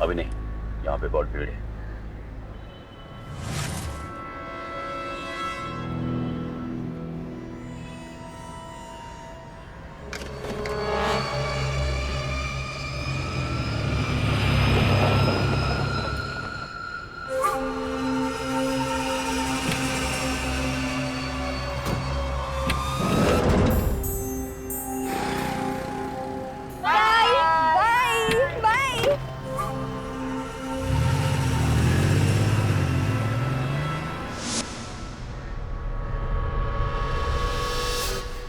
अभी नहीं, यहाँ पे बहुत भीड़ है।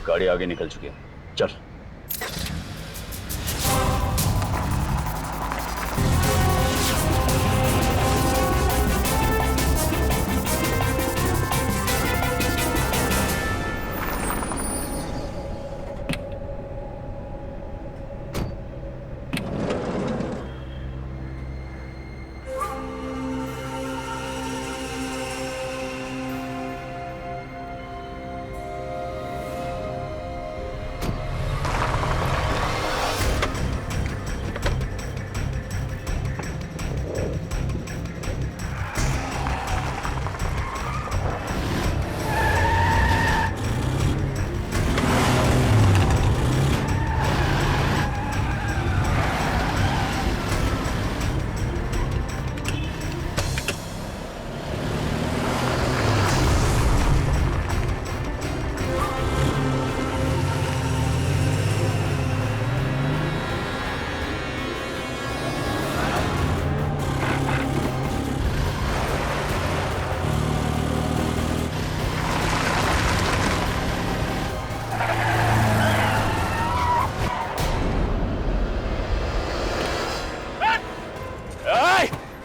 गाड़ी आगे निकल चुकी है, चल।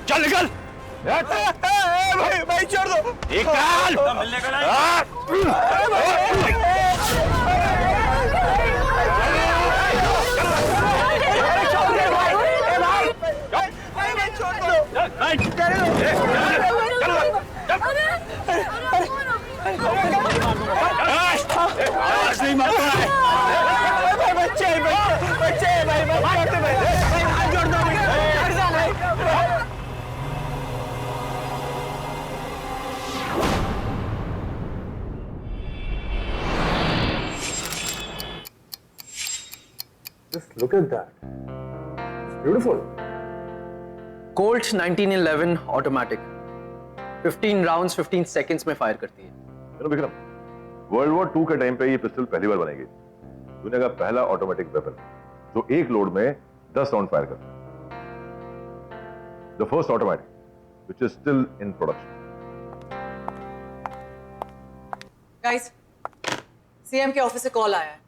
चल निकल। भाई छोड़ दो। निकल। मिलने का आज नहीं मारता है। बच्चे बच्चे भाई छोड़ दो। Just look at that. It's beautiful. Colt 1911 automatic. 15 rounds 15 seconds में फायर करती है। चलो विक्रम, वर्ल्ड वॉर 2 के टाइम पे ये पिस्टल पहली बार बनाई गई। दुनिया का पहला ऑटोमेटिक वेपन जो एक लोड में 10 राउंड फायर करता है। The first automatic which is still in production. Guys, CM के ऑफिस से कॉल आया है।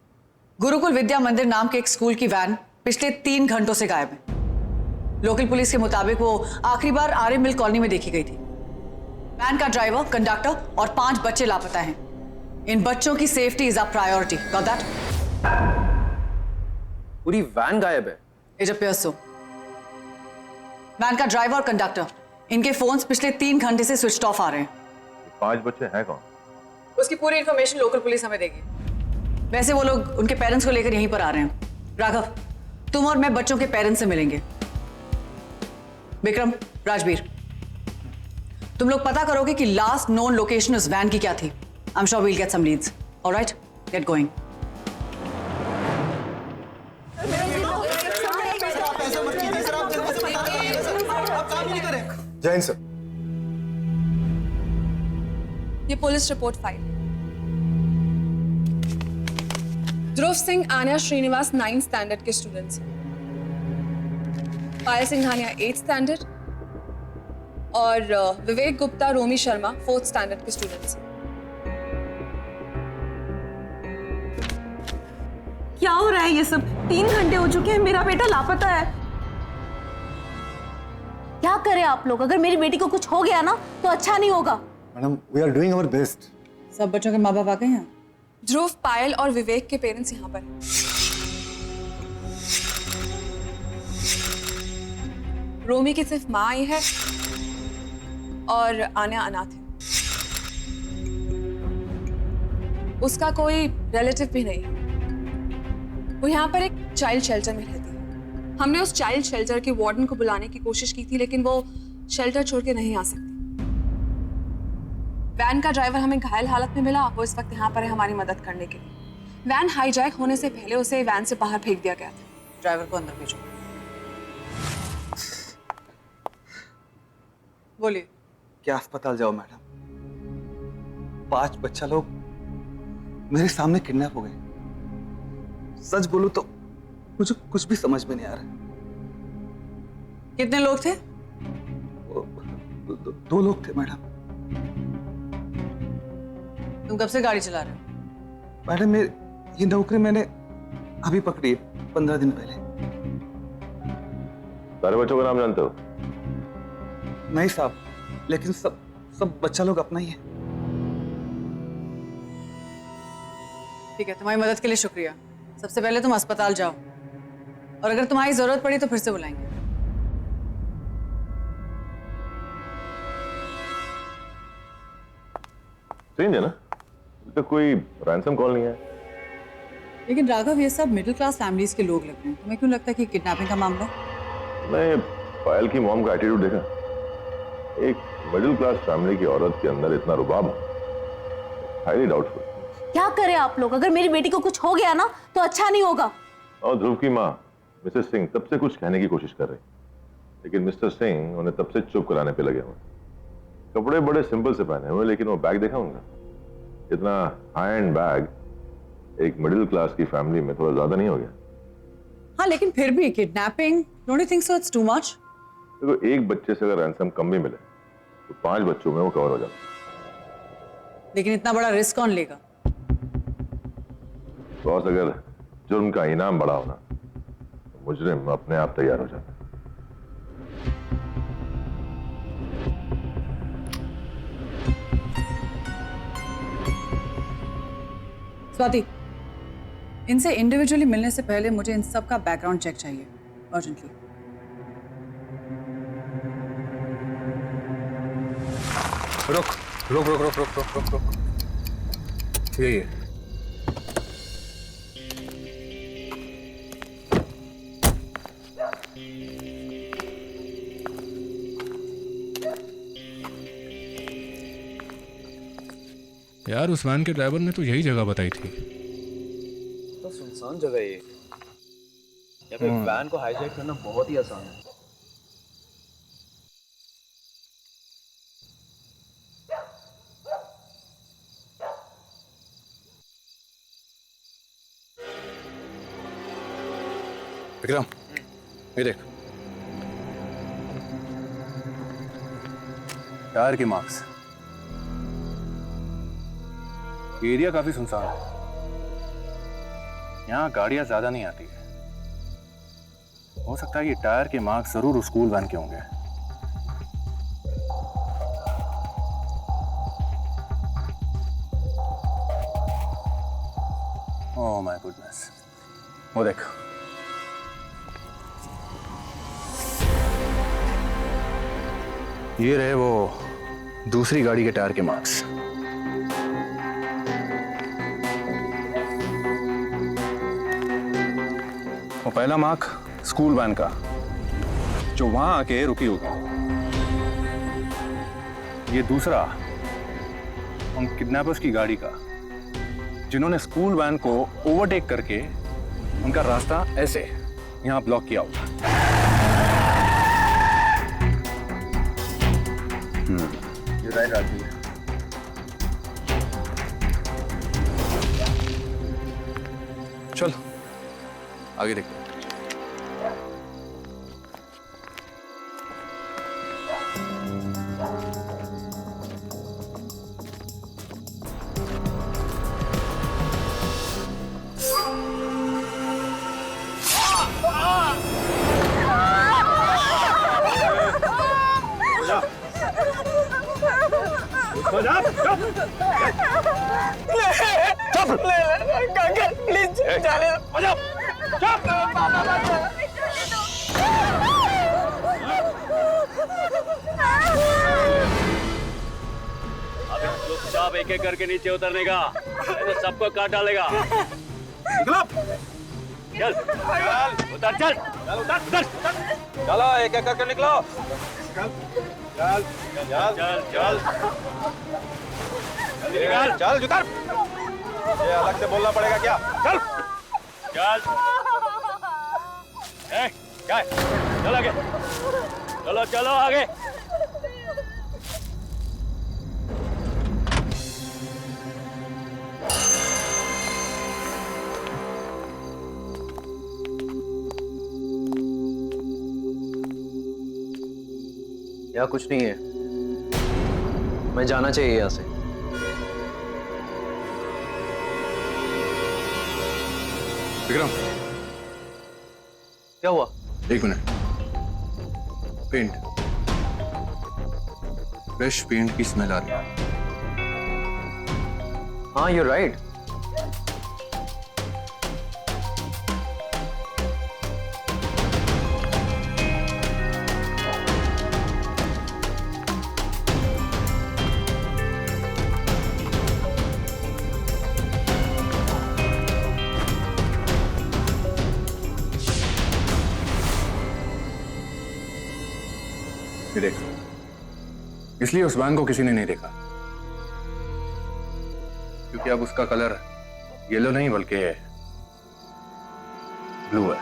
गुरुकुल विद्या मंदिर नाम के एक स्कूल की वैन पिछले 3 घंटों से गायब है। लोकल पुलिस के मुताबिक वो आखिरी बार आर्य मिल कॉलोनी में देखी गई थी। वैन का ड्राइवर, कंडक्टर और 5 बच्चे लापता हैं। इन बच्चों की safety is a priority. Got that? पूरी वैन गायब है। It appears so. वैन का ड्राइवर और कंडक्टर, इनके फोन्स पिछले 3 घंटे से स्विच्ड ऑफ आ रहे हैं। 5 बच्चे हैं कौन? उसकी पूरी इंफॉर्मेशन लोकल पुलिस हमें देगी। वैसे वो लोग उनके पेरेंट्स को लेकर यहीं पर आ रहे हैं। राघव, तुम और मैं बच्चों के पेरेंट्स से मिलेंगे। विक्रम, राजवीर, तुम लोग पता करोगे कि लास्ट नोन लोकेशन उस वैन की क्या थी। I am sure we'll get some leads. Alright, get going. Jain sir, ये police report file. Dhruv Singh, Anya Srinivas 9th standard के स्टूडेंट्स हैं। पायल सिंघानिया 8th स्टैंडर्ड और विवेक गुप्ता, रोमी शर्मा 4th स्टैंडर्ड के स्टूडेंट्स हैं। क्या हो रहा है ये सब? 3 घंटे हो चुके हैं, मेरा बेटा लापता है। क्या करें आप लोग? अगर मेरी बेटी को कुछ हो गया ना तो अच्छा नहीं होगा। Madam, we are doing our best. सब बच्चों के माँ बाप आ गए हैं। ध्रुव, पायल और विवेक के पेरेंट्स यहाँ पर हैं। रोमी की सिर्फ माँ आई है और आन्या अनाथ है। उसका कोई रिलेटिव भी नहीं है। वो यहाँ पर एक चाइल्ड शेल्टर में रहती है। हमने उस चाइल्ड शेल्टर के वार्डन को बुलाने की कोशिश की थी, लेकिन वो शेल्टर छोड़ के नहीं आ सकती। वैन का ड्राइवर हमें घायल हालत में मिला। वो इस वक्त यहाँ पर है हमारी मदद करने के लिए। वैन हाईजैक होने से पहले उसे वैन से बाहर फेंक दिया गया था। ड्राइवर को अंदर भेजो। बोलिए। क्या अस्पताल जाओ मैडम? 5 बच्चा लोग मेरे सामने किडनैप हो गए। सच बोलूं तो मुझे कुछ भी समझ में नहीं आ रहा। कितने लोग थे? 2 लोग थे मैडम। तुम कब से गाड़ी चला रहे हो? मैडम ये नौकरी मैंने अभी पकड़ी है, 15 दिन पहले। सारे बच्चों का नाम जानते हो? नहीं साहब, लेकिन सब बच्चा लोग अपना ही है। ठीक है, तुम्हारी मदद के लिए शुक्रिया। सबसे पहले तुम अस्पताल जाओ, और अगर तुम्हारी जरूरत पड़ी तो फिर से बुलाएंगे। स्ट्रेंज है ना, अभी तक कोई रैंसम कॉल नहीं है। लेकिन राघव, ये सब मिडिल क्लास फैमिलीज के लोग लगते हैं। तुम्हें क्यों लगता है कि किडनैपिंग का मामला है? मैं पायल की मॉम का एटीट्यूड देखा। एक मिडिल क्लास फैमिली की औरत के अंदर इतना रुबाब, हाईली डाउटफुल। क्या करें आप लोग? अगर मेरी बेटी को कुछ हो गया ना तो अच्छा नहीं होगा। और ध्रुव की माँ मिसेस सिंह तब से कुछ कहने की कोशिश कर रही, लेकिन मिस्टर सिंह उन्हें तब से चुप कराने पे लगे हुए। कपड़े बड़े सिंपल से पहने हुए, लेकिन वो बैग देखा उनका, इतना हाई एंड बैग एक मिडिल क्लास की फैमिली में थोड़ा ज्यादा नहीं हो गया? हाँ, लेकिन फिर भी kidnapping, don't you think so it's too much? देखो, एक बच्चे से अगर रैंसम कम भी मिले तो 5 बच्चों में वो कवर हो जाता। लेकिन इतना बड़ा रिस्क कौन लेगा? बॉस, अगर जुर्म का इनाम बड़ा होना तो मुजरिम अपने आप तैयार हो जाता। स्वाति, इनसे इंडिविजुअली मिलने से पहले मुझे इन सब का बैकग्राउंड चेक चाहिए, अर्जेंटली। रुक रुक रुक रुक रुक रुक रुक रुक ये यार, उस वैन के ड्राइवर ने तो यही जगह बताई थी। तो सुनसान जगह ये। यहाँ पे वैन को हाईजैक करना बहुत ही आसान है। विक्रम, ये देख, टायर के मार्क्स। एरिया काफी सुनसान है, यहाँ गाड़ियां ज्यादा नहीं आती है। हो सकता है ये टायर के मार्क्स जरूर उस स्कूल वैन के होंगे। ओह माय गुडनेस, वो देख। ये रहे वो दूसरी गाड़ी के टायर के मार्क्स। वो पहला मार्क स्कूल वैन का, जो वहां आके रुकी होगी। ये दूसरा उन किडनैपर्स की गाड़ी का, जिन्होंने स्कूल वैन को ओवरटेक करके उनका रास्ता ऐसे यहां ब्लॉक किया होगा। ये राइट आती है। चल आगे देखते हैं। प्लीज जाने दो। अबे चुपचाप एक एक करके नीचे उतरने का, नहीं तो सबको काट डालेगा। चल, उतर चल। चलो एक एक करके निकलो। चल चल चल चल चल जुतर। ये अलग से बोलना पड़ेगा क्या? चल चल क्या है? चल आगे, चलो चलो आगे। यहाँ कुछ नहीं है, मैं जाना चाहिए यहाँ से। विक्रम, क्या हुआ? एक मिनट। पेंट, फ्रेश पेंट की स्मेल आ रही है। हाँ, you're right. देख, इसलिए उस वैन को किसी ने नहीं देखा, क्योंकि अब उसका कलर येलो नहीं बल्कि ब्लू है।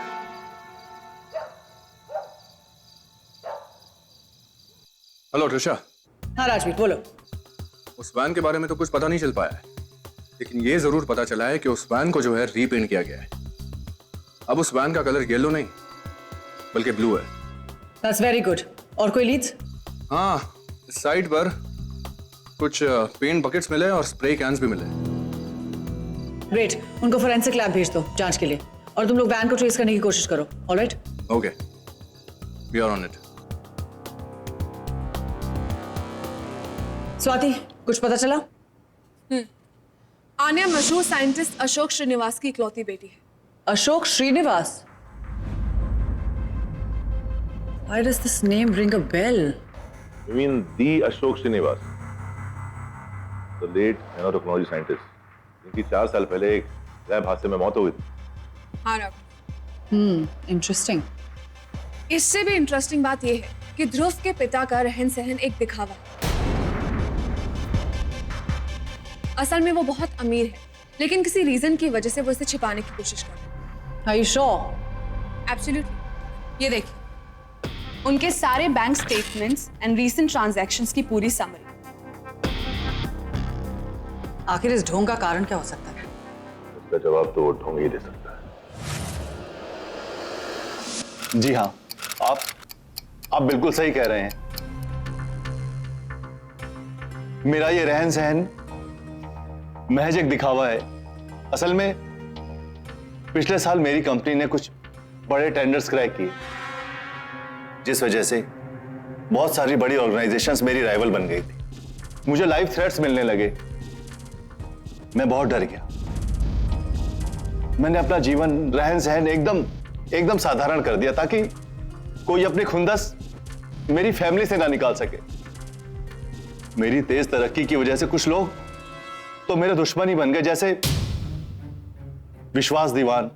हेलो ट्रिशा। हाँ राजवीर, बोलो। उस वैन के बारे में तो कुछ पता नहीं चल पाया है, लेकिन ये जरूर पता चला है कि उस वैन को जो है रीपेंट किया गया है। अब उस वैन का कलर येलो नहीं बल्कि ब्लू है। That's very good. और कोई लीड्स? हाँ, इस साइट पर कुछ पेंट बकेट्स मिले और स्प्रे कैन्स भी मिले। ग्रेट, उनको फोरेंसिक लैब भेज दो जांच के लिए, और तुम लोग वैन को ट्रेस करने की कोशिश करो। Alright? Okay, we are on it. Swati, कुछ पता चला? आन्या मशहूर साइंटिस्ट अशोक श्रीनिवास की इकलौती बेटी है। Ashok Srinivas? Why does this name ring a bell? You mean the Ashok Srinivas, the late nanotechnology scientist, जिनकी 4 साल पहले एक लैब हादसे में मौत हो गई थी। हाँ राघव। इंटरेस्टिंग। इससे भी इंटरेस्टिंग बात यह है कि ध्रुव के पिता का रहन सहन एक दिखावा। असल में वो बहुत अमीर है, लेकिन किसी रीजन की वजह से वो इसे छिपाने की कोशिश कर रहा है। Are you sure? एब्सोल्युटली। ये देखिए, उनके सारे bank statements and recent transactions की पूरी समरी। आखिर इस ढोंग का कारण क्या हो सकता है? इसका जवाब तो वो ढोंग ही दे सकता है। जी हाँ, आप बिल्कुल सही कह रहे हैं। मेरा ये रहन सहन महज एक दिखावा है। असल में पिछले साल मेरी कंपनी ने कुछ बड़े टेंडर्स क्रैक किए, जिस वजह से बहुत सारी बड़ी ऑर्गेनाइजेशंस मेरी राइवल बन गई थी। मुझे लाइव थ्रेट्स मिलने लगे। मैं बहुत डर गया। मैंने अपना जीवन रहन सहन एकदम साधारण कर दिया ताकि कोई अपनी खुंदस मेरी फैमिली से ना निकाल सके। मेरी तेज तरक्की की वजह से कुछ लोग तो मेरे दुश्मन ही बन गए, जैसे विश्वास दीवान,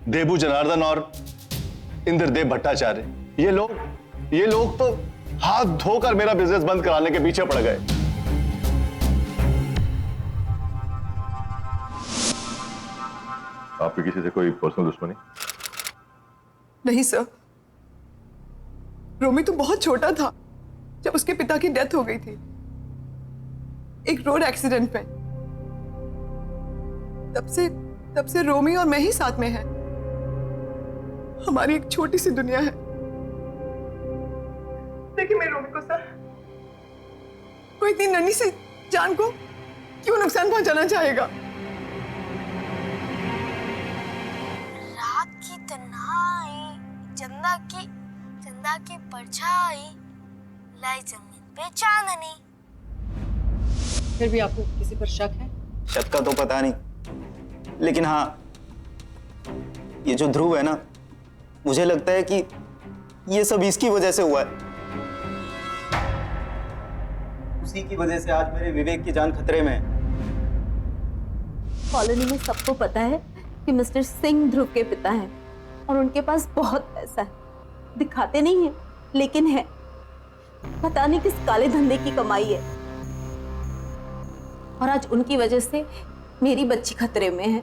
देबू जनार्दन और इंद्रदेव भट्टाचार्य। ये लोग तो हाथ धोकर मेरा बिजनेस बंद कराने के पीछे पड़ गए। आपकी किसी से कोई पर्सनल दुश्मनी? नहीं सर, रोमी तो बहुत छोटा था जब उसके पिता की डेथ हो गई थी, एक रोड एक्सीडेंट में। तब से रोमी और मैं ही साथ में हैं। हमारी एक छोटी सी दुनिया है। देखिए मेरी रोमी को सर, कोई इतनी नन्ही सी जान को क्यों नुकसान पहुंचाना चाहेगा? रात की तन्हाई, चंदा की परछाई, लाई जमीन पे चांदनी। फिर भी आपको किसी पर शक है? शक का तो पता नहीं, लेकिन हाँ, ये जो ध्रुव है ना, मुझे लगता है कि ये सब इसकी वजह से हुआ है। उसी की वजह से आज मेरे विवेक की जान खतरे में है। कॉलोनी में सबको पता है कि मिस्टर सिंह ध्रुव के पिता हैं, और उनके पास बहुत पैसा है, दिखाते नहीं है लेकिन है। पता नहीं किस काले धंधे की कमाई है, और आज उनकी वजह से मेरी बच्ची खतरे में है।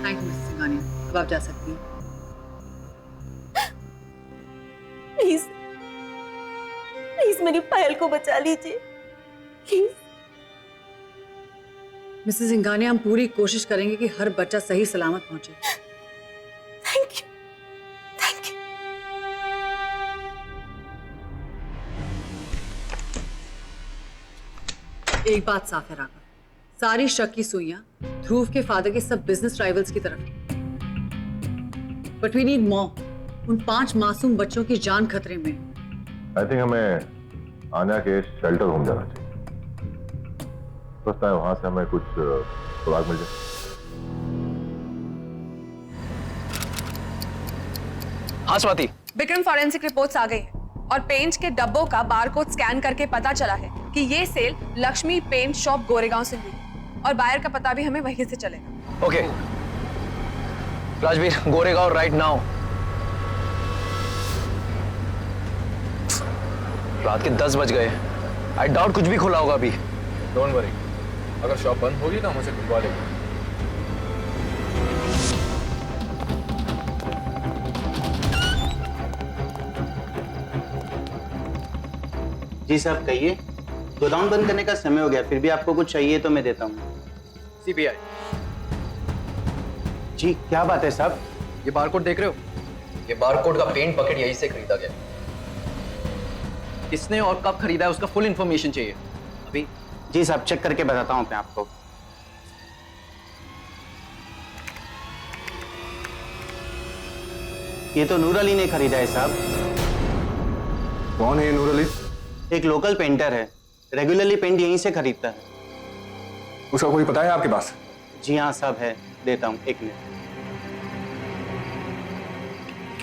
थैंक यू मिसेस सिंघानिया, अब आप जा सकती हैं। प्लीज प्लीज मेरी पायल को बचा लीजिए, प्लीज। मिसेस सिंघानिया, हम पूरी कोशिश करेंगे कि हर बच्चा सही सलामत पहुंचे। Thank you, thank you. एक बात साफ है राघव, सारी शक की सुइयां ध्रुव के फादर के सब बिजनेस राइवल्स की तरफ। But we need more. उन 5 मासूम बच्चों की जान खतरे में। आई थिंक हमें आन्या के शेल्टर होम जाना चाहिए। सोचता है वहां से हमें कुछ सुराग मिल जाए। हाँ स्वाति, विक्रम फॉरेंसिक रिपोर्ट्स आ गई है और पेंट के डब्बों का बारकोड स्कैन करके पता चला है कि ये sale Lakshmi paint shop Goregaon से हुई और बायर का पता भी हमें वहीं से चलेगा। Okay Rajveer, Goregaon right now. रात के 10 बज गए। आई डाउट कुछ भी खुला होगा अभी। डोंट वरी, अगर शॉप बंद होगी ना हम उसे खुलवा लेंगे। जी साहब कहिए। गोदाम बंद करने का समय हो गया, फिर भी आपको कुछ चाहिए तो मैं देता हूँ। सीबीआई। जी क्या बात है साहब? ये बारकोड देख रहे हो? ये बारकोड का पेंट बकेट यहीं से खरीदा गया। किसने और कब खरीदा है उसका फुल इंफॉर्मेशन चाहिए अभी। जी साहब चेक करके बताता हूँ मैं आपको। ये तो नूर अली ने खरीदा है साहब। कौन है ये नूर अली? एक लोकल पेंटर है, रेगुलरली पेंट यहीं से खरीदता है। उसका कोई पता है आपके पास? जी हाँ साहब है, देता हूँ, एक मिनट।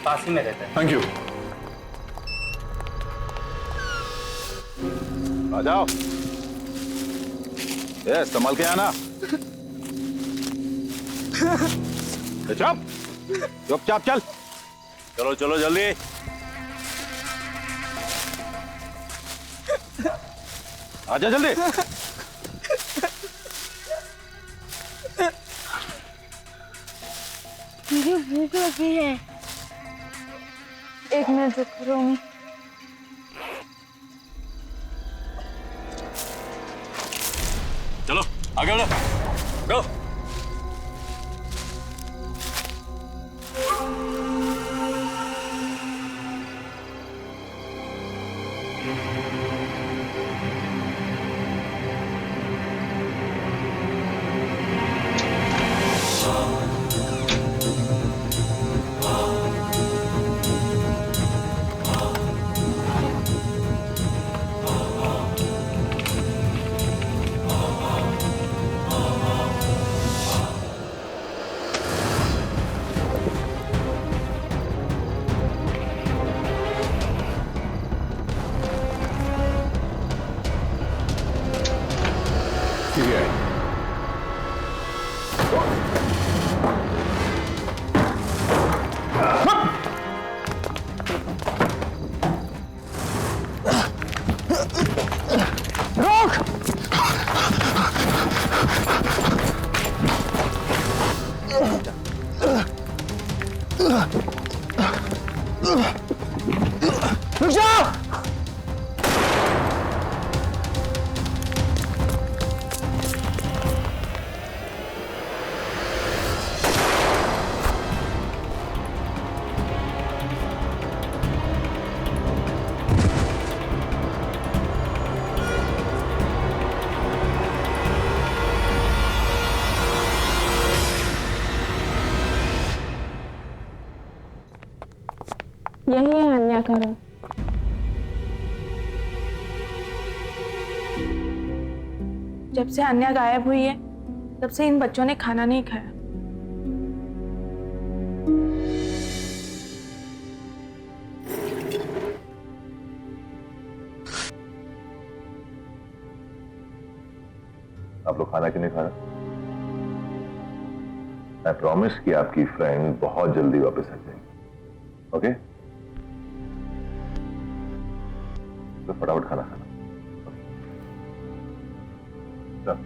पास ही में रहता है। Thank you. आ जाओ। ये संभाल के आना। चुपचाप चल। चलो चलो जल्दी। आजा जल्दी। मुझे भूख लगी है, एक मिनट रुको रोमी। चलो आगे बढ़ो, गो। रुक जाओ। यही है अन्या का रूम। जब से अन्या गायब हुई है तब से इन बच्चों ने खाना नहीं खाया। आप लोग खाना क्यों नहीं खा रहे? मैं प्रॉमिस कि आपकी फ्रेंड बहुत जल्दी वापस आ जाएगी। ओके? तो फटाफट खाना खाना। चल।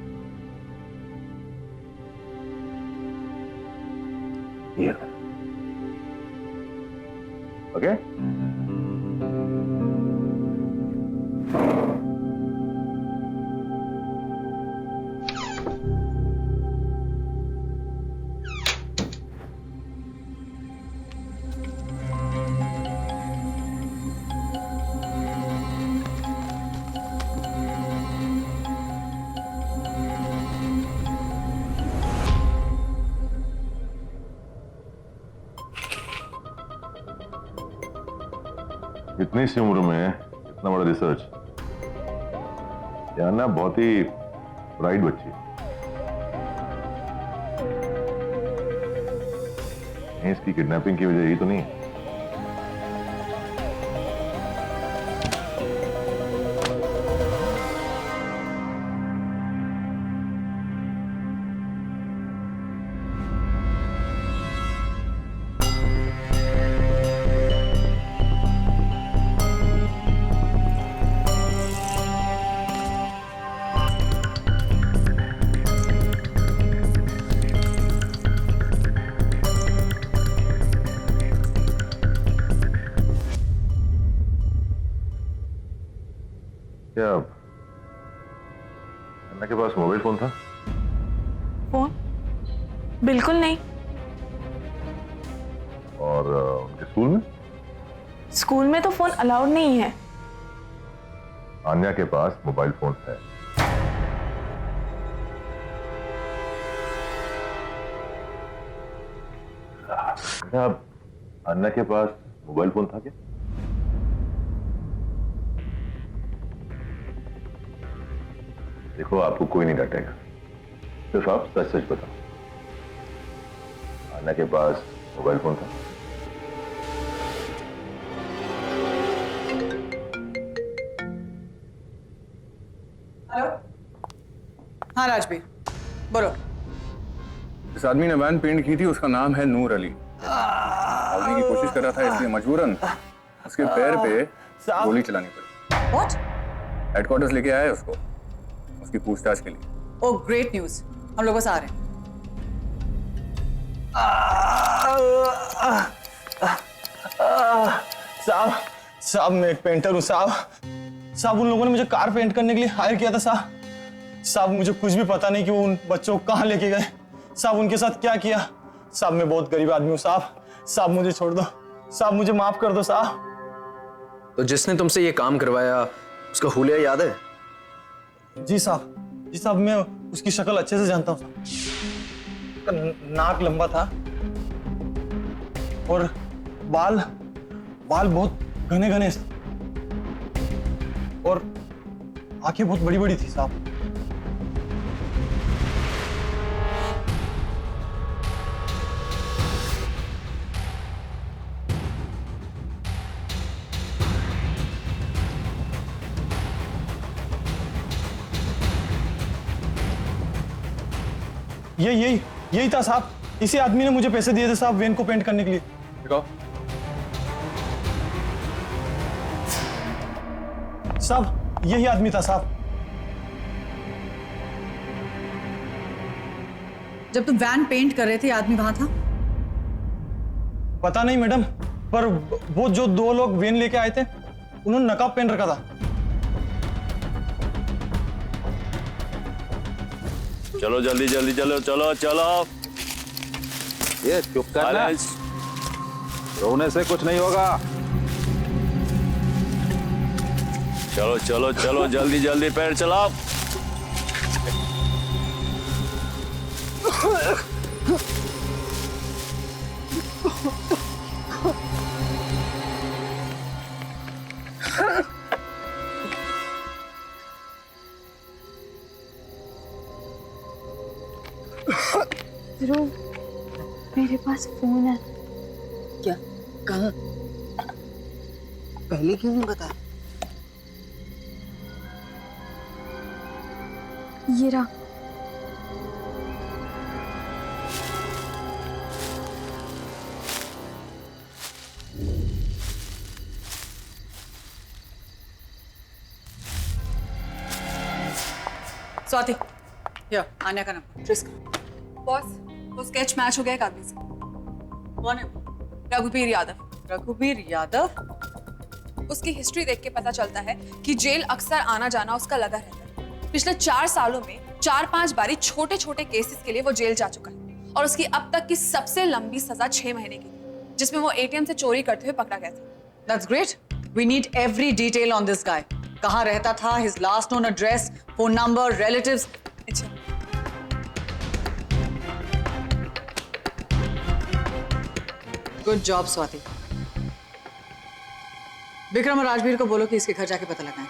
ये लो। ओके? इतनी सी उम्र में इतना बड़ा रिसर्च, यार ना बहुत ही ब्राइट बच्ची है। इसकी किडनैपिंग की वजह यही तो नहीं है? क्या अन्ना के पास मोबाइल फोन था? फोन? बिल्कुल नहीं। और उनके स्कूल में? स्कूल में तो फोन अलाउड नहीं है। आन्या के पास मोबाइल फोन है। अब अन्ना के पास मोबाइल फोन था क्या? देखो, आपको कोई नहीं डांटेगा, सिर्फ आप सच सच बताओ, अन्ना के पास मोबाइल फोन था? हेलो, हाँ राजबीर, बोलो। इस आदमी ने वैन पेंट की थी, उसका नाम है नूर अली। भागने की कोशिश कर रहा था, इसलिए मजबूरन उसके पैर पे गोली चलानी पड़ी। What? हेडक्वार्टर्स लेके आए उसको, उसकी पूछताछ के लिए। ओह ग्रेट न्यूज, हम लोग बस आ रहे हैं। साहब मैं एक पेंटर हूँ साहब उन लोगों ने मुझे कार पेंट करने के लिए हायर किया था साहब मुझे कुछ भी पता नहीं कि वो उन बच्चों को कहाँ लेके गए साहब, उनके साथ क्या किया साहब। मैं बहुत गरीब आदमी हूँ साहब मुझे छोड़ दो साहब, मुझे माफ कर दो साहब। तो जिसने तुमसे ये काम करवाया उसका हुलिया याद है? जी साहब मैं उसकी शक्ल अच्छे से जानता हूँ साहब। उसका नाक लंबा था और बाल बहुत घने घने और आंखें बहुत बड़ी बड़ी थी साहब। यही था साहब। इसी आदमी ने मुझे पैसे दिए थे साहब वेन को पेंट करने के लिए। दिखाओ। साहब यही आदमी था साहब। जब तुम वैन पेंट कर रहे थे, आदमी वहां था? पता नहीं मैडम, पर वो जो दो लोग वेन लेके आए थे उन्होंने नकाब पहन रखा था। चलो जल्दी जल्दी चलो। ये चुप करना, रोने से कुछ नहीं होगा। चलो जल्दी पैर चलाओ। ध्रुव, मेरे पास फोन है। क्या? कहाँ? पहले क्यों नहीं बताया? ये रहा। स्वाति, या आन्या का नंबर ट्रेस कर। बॉस, वो स्केच मैच हो गया एक आदमी से। कौन है? रघुबीर यादव। रघुबीर यादव? उसकी हिस्ट्री देख के पता चलता है कि जेल अक्सर आना जाना उसका लगा रहता है। पिछले 4 सालों में 4-5 बारी छोटे छोटे केसेस के लिए वो जेल जा चुका है और उसकी अब तक की सबसे लंबी सजा 6 महीने की थी, जिसमें वो एटीएम से चोरी करते हुए पकड़ा गया था। That's great. We need every detail on this guy. कहाँ रहता था, his last known address, phone number, relatives. अच्छा। Good job, Swati. विक्रम और राजवीर को बोलो कि इसके घर जाके पता लगाएं।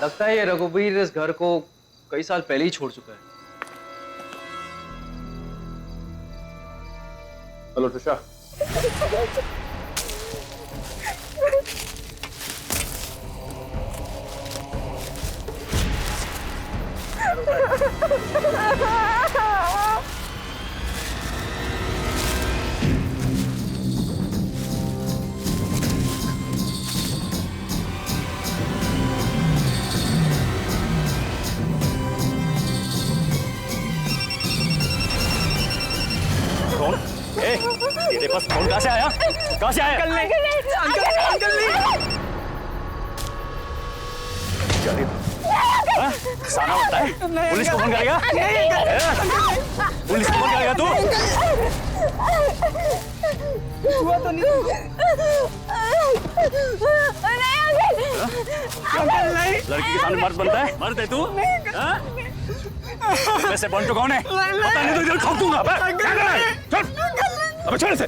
लगता है ये रघुबीर इस घर को कई साल पहले ही छोड़ चुका है। हेलो ट्रिशा। तेरे पास फोन कहाँ से आया? कहाँ से आया? अंकल हाँ? साना बनता है? पुलिस को फोन करेगा? पुलिस को फोन करेगा तू? हुआ तो नहीं। लड़की के सामने मर्द बनता है? मर्द है तू? वैसे बन तो कौन है? पता नहीं तो इधर ठोक दूंगा। अबे छोड़ इसे।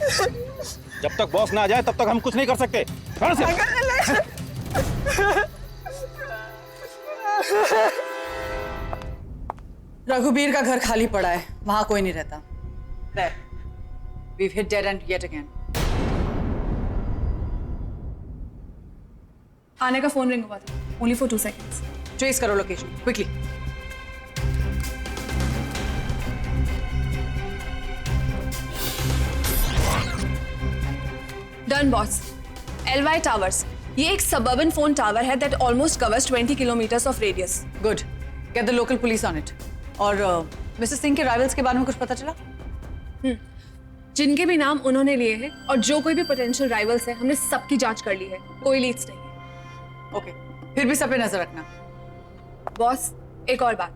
जब तक बॉस ना आ जाए तब तक हम कुछ नहीं कर सकते। छोड़ इसे। रघुबीर का घर खाली पड़ा है, वहां कोई नहीं रहता। There. We've hit dead end yet again. आने का फोन रिंग हुआ था। Only for 2 seconds. Trace करो location, quickly. Done, boss. LY Towers. ये एक suburban phone tower है that almost covers 20 kilometers of radius. Good. Get the local police on it. और mister Singh के राइवल्स के बारे में कुछ पता चला? जिनके भी नाम उन्होंने लिए हैं और जो कोई भी पोटेंशियल राइवल्स है, हमने सबकी जांच कर ली है। कोई लीड्स नहीं है। ओके, फिर भी सब पे नजर रखना। बॉस, एक और बात।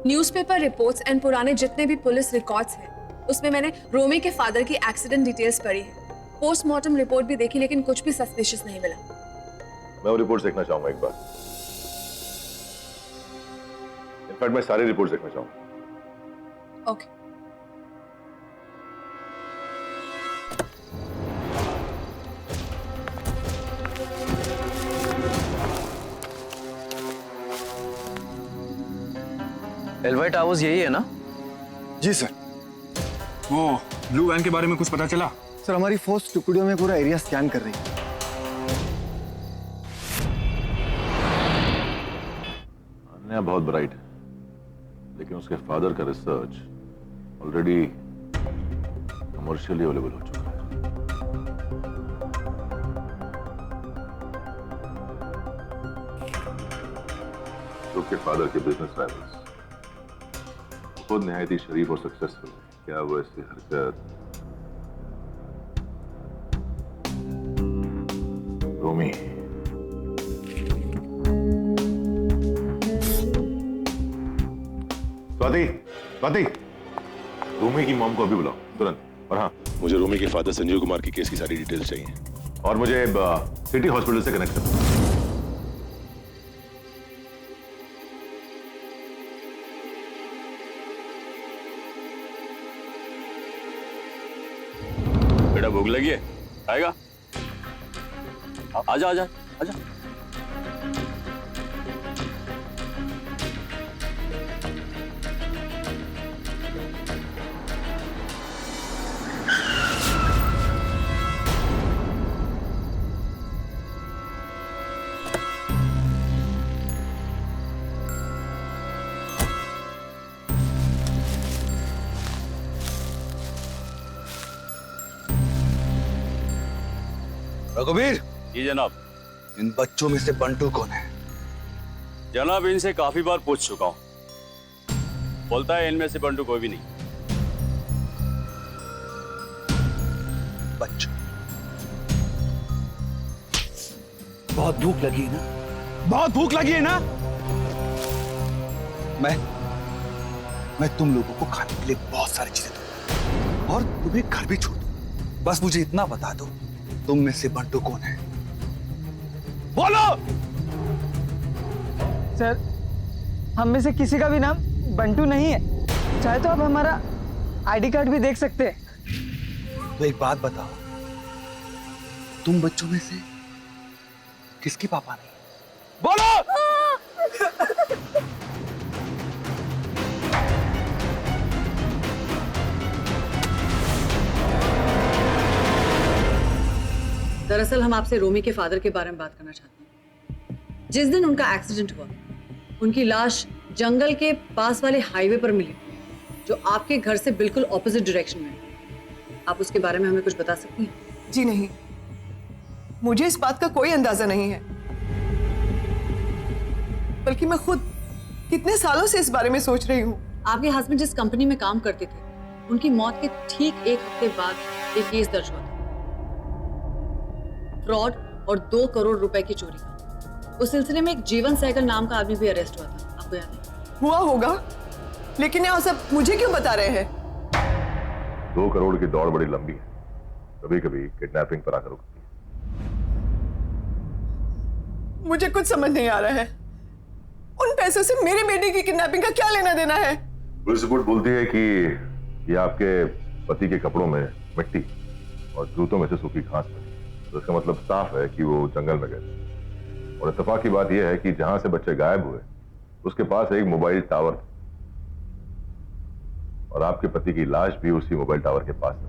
न्यूज़पेपर रिपोर्ट्स एंड पुराने जितने भी पुलिस रिकॉर्ड्स हैं, उसमें मैंने रोमी के फादर की एक्सीडेंट डिटेल्स पढ़ी है। पोस्टमार्टम रिपोर्ट भी देखी, लेकिन कुछ भी सस्पिशियस नहीं मिला। मैं वो रिपोर्ट देखना चाहूंगा एक बार। इनफैक्ट मैं सारी रिपोर्ट देखना चाहूंगा। ओके। एलवाई टावर्स यही है ना? जी सर। वो ब्लू वैन के बारे में कुछ पता चला? सर हमारी फोर्स टुकड़ियों में पूरा एरिया स्कैन कर रही है। अन्या बहुत ब्राइट है, लेकिन उसके फादर का रिसर्च ऑलरेडी कमर्शियली अवेलेबल हो चुका है। उसके फादर के बिजनेस राइवल्स खुद निहायत ही शरीफ और सक्सेसफुल है। क्या वो ऐसी हरकत रोमी स्वाति रोमी की मॉम को अभी बुलाओ तुरंत। और हाँ, मुझे रोमी के फादर संजीव कुमार की केस की सारी डिटेल्स चाहिए और मुझे सिटी हॉस्पिटल से कनेक्ट करना। लगी है, आएगा? आजा आजा आजा। रघुवीर, जी जनाब। इन बच्चों में से बंटू कौन है? जनाब इनसे काफी बार पूछ चुका हूं, बोलता है इनमें से बंटू कोई भी नहीं। बच्चों, बहुत भूख लगी है ना? बहुत भूख लगी है ना? मैं तुम लोगों को खाने के लिए बहुत सारी चीजें दूंगा और तुम्हें घर भी छोड़ दूंगा। बस मुझे इतना बता दो, तुम में से बंटू कौन है? बोलो। सर, हम में से किसी का भी नाम बंटू नहीं है। चाहे तो आप हमारा आईडी कार्ड भी देख सकते हैं। तो एक बात बताओ, तुम बच्चों में से किसके पापा नहीं? बोलो। दरअसल हम आपसे रोमी के फादर के बारे में बात करना चाहते हैं। जिस दिन उनका एक्सीडेंट हुआ, उनकी लाश जंगल के पास वाले हाईवे पर मिली, जो आपके घर से बिल्कुल ऑपोजिट डायरेक्शन में है। आप उसके बारे में हमें कुछ बता सकती हैं? जी नहीं, मुझे इस बात का कोई अंदाजा नहीं है। बल्कि मैं खुद कितने सालों से इस बारे में सोच रही हूँ। आपके हस्बैंड जिस कंपनी में काम करते थे, उनकी मौत के ठीक एक हफ्ते बाद एक केस दर्ज हुआ था, फ्रॉड और 2 करोड़ रुपए की चोरी का। उस सिलसिले में एक जीवन सहगल नाम का आदमी भी अरेस्ट हुआ था, आपको याद है? हुआ होगा, लेकिन ये सब मुझे क्यों बता रहे हैं? 2 करोड़ की दौड़ बड़ी लंबी है, कभी कभी किडनैपिंग पर आकर रुकती है। मुझे कुछ समझ नहीं आ रहा है। उन पैसों से मेरे बेटे की किडनैपिंग का क्या लेना देना है? पुलिस रिपोर्ट बोलती है कि ये आपके पति के कपड़ों में मिट्टी और जूतों में से सूखी घास मिली, तो इसका मतलब साफ है कि वो जंगल में गए। और इत्तेफाक की बात यह है कि जहां से बच्चे गायब हुए, उसके पास एक मोबाइल टावर था और आपके पति की लाश भी उसी मोबाइल टावर के पास है।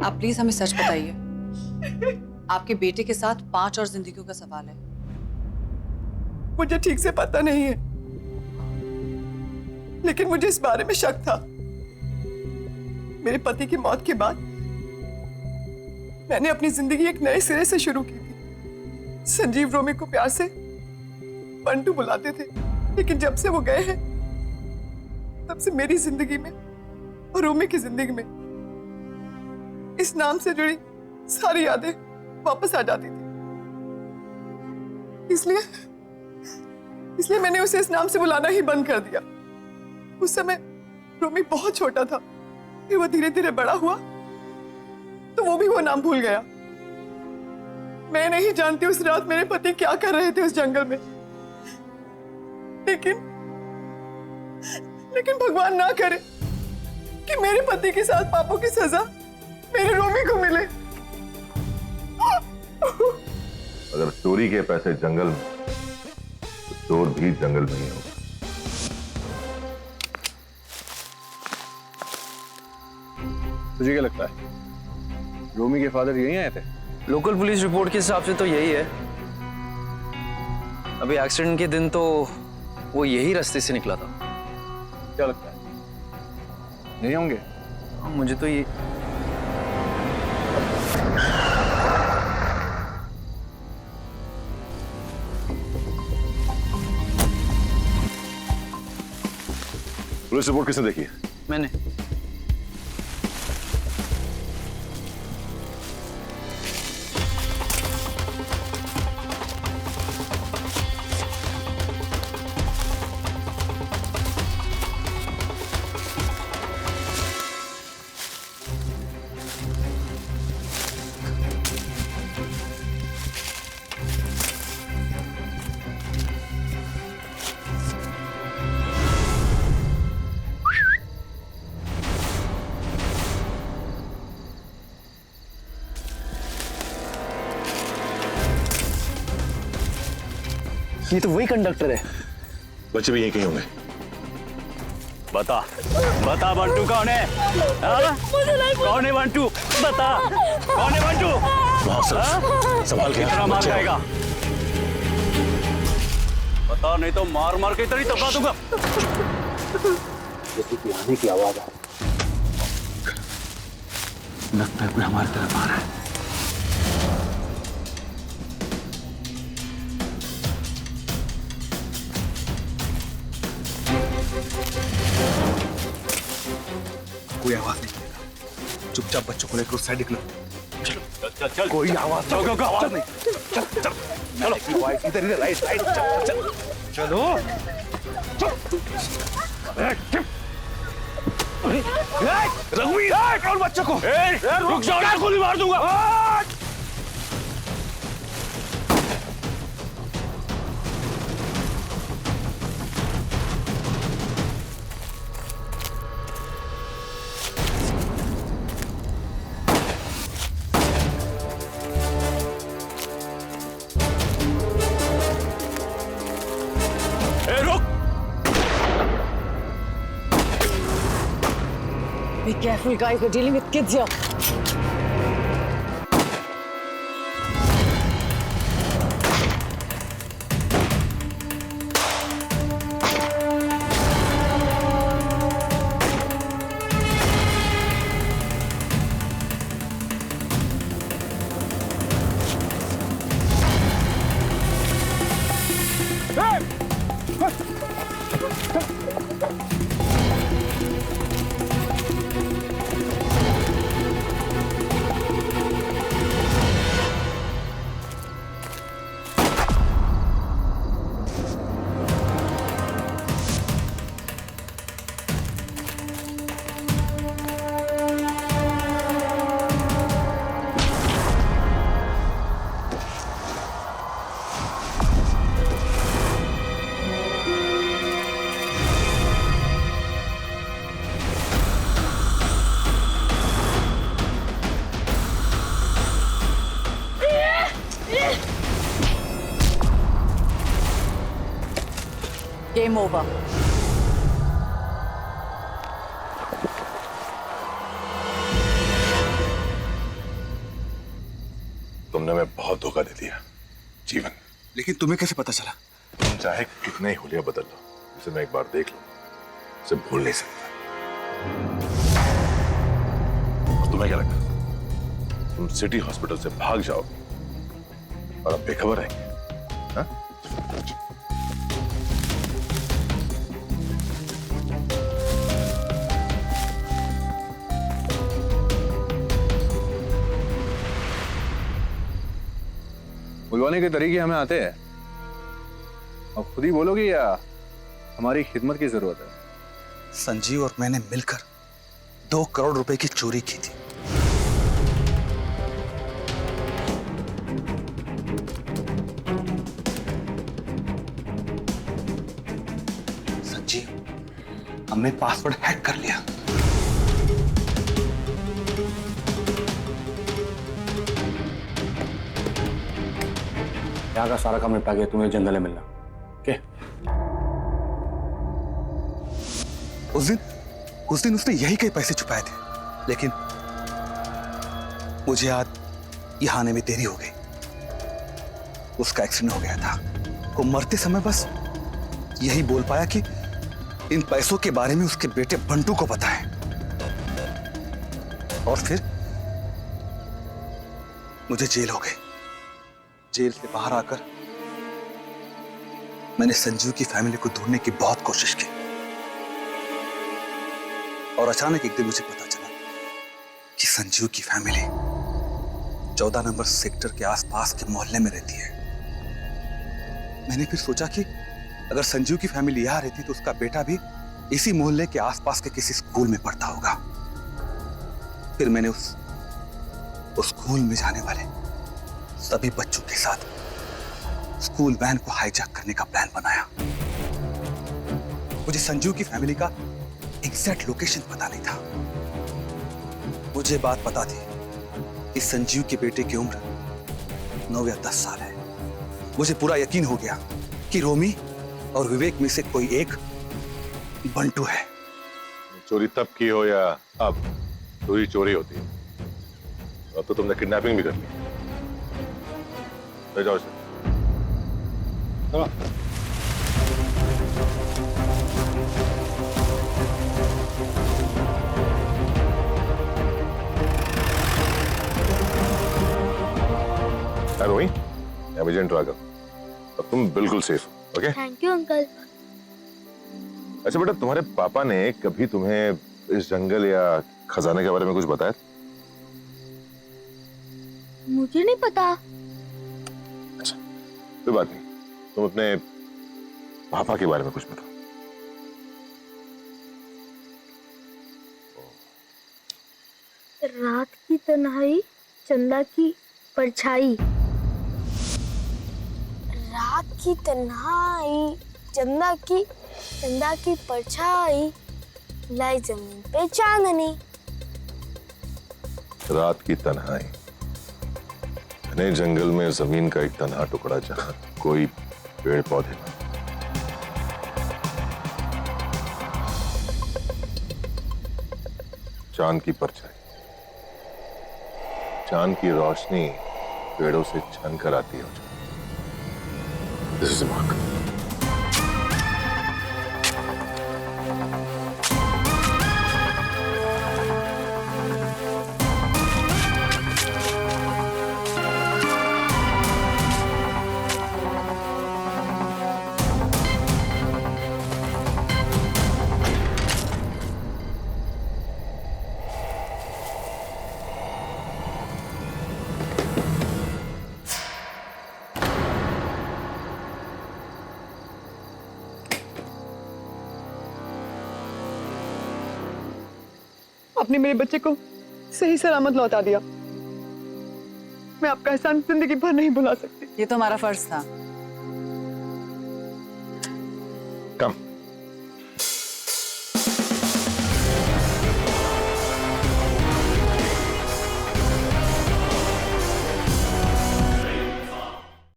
आप प्लीज हमें सच बताइए। आपके बेटे के साथ 5 और जिंदगियों का सवाल है। मुझे ठीक से पता नहीं है, लेकिन मुझे इस बारे में शक था। मेरे पति की मौत के बाद मैंने अपनी जिंदगी एक नए सिरे से शुरू की थी। संजीव रोमी को प्यार से बंटू बुलाते थे, लेकिन जब से वो गए हैं, तब से मेरी जिंदगी में और रोमी की जिंदगी में इस नाम से जुड़ी सारी यादें वापस आ जाती थी। इसलिए मैंने उसे इस नाम से बुलाना ही बंद कर दिया। उस समय रोमी बहुत छोटा था, फिर वो धीरे धीरे बड़ा हुआ तो वो भी वो नाम भूल गया। मैं नहीं जानती उस रात मेरे पति क्या कर रहे थे उस जंगल में, लेकिन भगवान ना करे कि मेरे पति के साथ पापों की सजा मेरे रोमी को मिले। अगर चोरी के पैसे जंगल में, तो चोर भी जंगल में ही होगा। तुझे क्या लगता है, रोमी के फादर यहीं आए थे? लोकल पुलिस रिपोर्ट के हिसाब से तो यही है। अभी एक्सीडेंट के दिन तो वो यही रास्ते से निकला था। क्या लगता है, नहीं होंगे? मुझे तो ये पुलिस रिपोर्ट किसने देखी है? मैंने। ये तो वही कंडक्टर है। बच्चे भी यहीं कहीं होंगे। बता बता बंटू कौन है? हाँ? कौन है बंटू? बता कौन है बंटू? संभाल के कितना मार खाएगा? बता, नहीं तो मार मार के इधर ही दबा दूंगा। किसी की आने की आवाज आ, लगता है कोई हमारी तरफ आ रहा है। कोई आवाज नहीं करेगा, चुपचाप बच्चों को लेकर उस साइड निकलो। चल चल चल, कोई आवाज आवाज नहीं। चल चल, चलो इधर इधर राइट राइट, चल चलो। रघुवीर, कौन बच्चों को? रुक जाओ, गोली मार दूंगा। Be careful, guys. We're dealing with kids here. Game over. तुमने हमें बहुत धोखा दे दिया जीवन। लेकिन तुम्हें कैसे पता चला? तुम चाहे कितने ही हुलिया बदल लो, इसे मैं एक बार देख लूं, इसे भूल नहीं सकता। और तुम्हें क्या लगता तुम सिटी हॉस्पिटल से भाग जाओगे और अब बेखबर रहेंगे? हाँ? बुलवाने के तरीके हमें आते हैं। अब खुद ही बोलोगे या हमारी खिदमत की जरूरत है? संजीव और मैंने मिलकर 2 करोड़ रुपए की चोरी की थी। संजीव, हमने पासवर्ड हैक कर लिया। यहाँ का सारा काम निपटा के तुम्हें जंगल में मिलना। क्या? उस दिन उसने यही कई पैसे छुपाए थे, लेकिन मुझे आज यहाँ आने में देरी हो गई। उसका एक्सीडेंट हो गया था। वो मरते समय बस यही बोल पाया कि इन पैसों के बारे में उसके बेटे बंटू को पता है। और फिर मुझे जेल हो गई। जेल से बाहर आकर मैंने संजीव की फैमिली को ढूंढने की बहुत कोशिश की, और अचानक एक दिन मुझे पता चला कि संजीव की फैमिली 14 नंबर सेक्टर के आसपास के मोहल्ले में रहती है। मैंने फिर सोचा कि अगर संजीव की फैमिली यहां रहती तो उसका बेटा भी इसी मोहल्ले के आसपास के किसी स्कूल में पढ़ता होगा। फिर मैंने उस स्कूल में जाने वाले सभी बच्चों के साथ स्कूल वैन को हाईजैक करने का प्लान बनाया। मुझे संजीव की फैमिली का एग्जैक्ट लोकेशन पता नहीं था। मुझे बात पता थी कि संजीव के बेटे की उम्र 9 या 10 साल है। मुझे पूरा यकीन हो गया कि रोमी और विवेक में से कोई एक बंटू है। चोरी तब की हो या अब, चोरी चोरी होती है। अब तो तुमने किडनैपिंग भी कर ली। ले जाओ इसे। चलो। रोही, I'm एजेंट राघव। अब तुम बिल्कुल सेफ हो, ओके? Thank you uncle. अच्छा बेटा, तुम्हारे पापा ने कभी तुम्हें इस जंगल या खजाने के बारे में कुछ बताया? मुझे नहीं पता। अच्छा, कोई बात नहीं, तुम अपने पापा के बारे में कुछ बताओ। रात की तन्हाई, चंदा की परछाई। रात की तन्हाई, चंदा की परछाई, लाई जमीन पे चांदनी। रात की तन्हाई, घने जंगल में जमीन का एक तन्हा टुकड़ा जहां कोई पेड़ पौधे ना। चांद की परछाई, चांद की रोशनी पेड़ों से छन कर आती है। This is mark. आपने मेरे बच्चे को सही सलामत लौटा दिया। मैं आपका एहसान जिंदगी भर नहीं भुला सकती। ये तो हमारा फर्ज था। कम।